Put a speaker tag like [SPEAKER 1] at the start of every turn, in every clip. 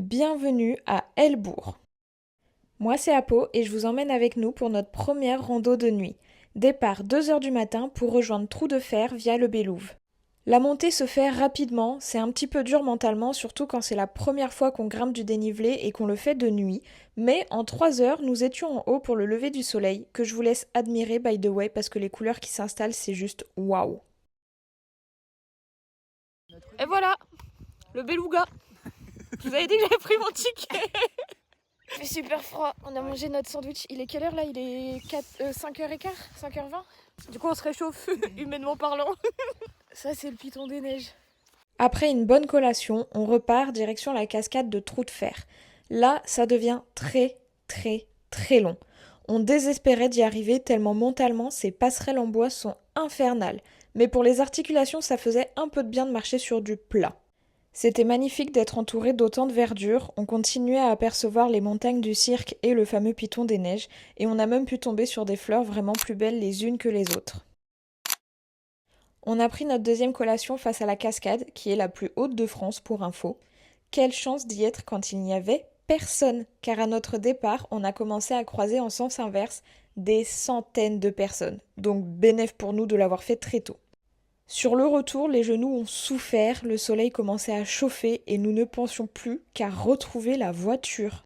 [SPEAKER 1] Bienvenue à Helbourg. Moi c'est Apo et je vous emmène avec nous pour notre première rando de nuit. Départ 2 heures du matin pour rejoindre Trou de Fer via le Bélouve. La montée se fait rapidement, c'est un petit peu dur mentalement, surtout quand c'est la première fois qu'on grimpe du dénivelé et qu'on le fait de nuit, mais en 3 heures, nous étions en haut pour le lever du soleil, que je vous laisse admirer by the way parce que les couleurs qui s'installent c'est juste waouh.
[SPEAKER 2] Et voilà, le beluga. Je vous avais dit que j'avais pris mon ticket.
[SPEAKER 1] Il fait super froid, on a mangé notre sandwich, il est quelle heure là? Il est 5h15, 5h20.
[SPEAKER 2] Du coup, on se réchauffe, humainement parlant.
[SPEAKER 1] Ça c'est le piton des neiges. Après une bonne collation, on repart direction la cascade de Trou de Fer. Là, ça devient très long. On désespérait d'y arriver tellement mentalement ces passerelles en bois sont infernales. Mais pour les articulations, ça faisait un peu de bien de marcher sur du plat. C'était magnifique d'être entouré d'autant de verdure, on continuait à apercevoir les montagnes du cirque et le fameux piton des neiges, et on a même pu tomber sur des fleurs vraiment plus belles les unes que les autres. On a pris notre deuxième collation face à la cascade, qui est la plus haute de France pour info. Quelle chance d'y être quand il n'y avait personne, car à notre départ, on a commencé à croiser en sens inverse des centaines de personnes. Donc bénef pour nous de l'avoir fait très tôt. Sur le retour, les genoux ont souffert, le soleil commençait à chauffer et nous ne pensions plus qu'à retrouver la voiture.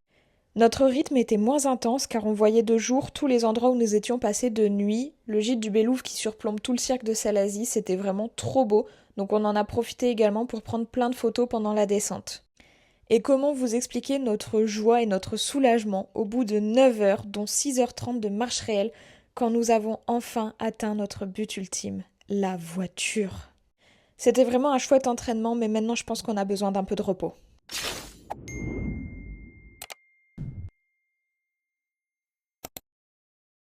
[SPEAKER 1] Notre rythme était moins intense car on voyait de jour tous les endroits où nous étions passés de nuit. Le gîte du Bélouve qui surplombe tout le cirque de Salazie, c'était vraiment trop beau, donc on en a profité également pour prendre plein de photos pendant la descente. Et comment vous expliquer notre joie et notre soulagement au bout de 9 heures, dont 6h30 de marche réelle, quand nous avons enfin atteint notre but ultime, la voiture. C'était vraiment un chouette entraînement, mais maintenant je pense qu'on a besoin d'un peu de repos.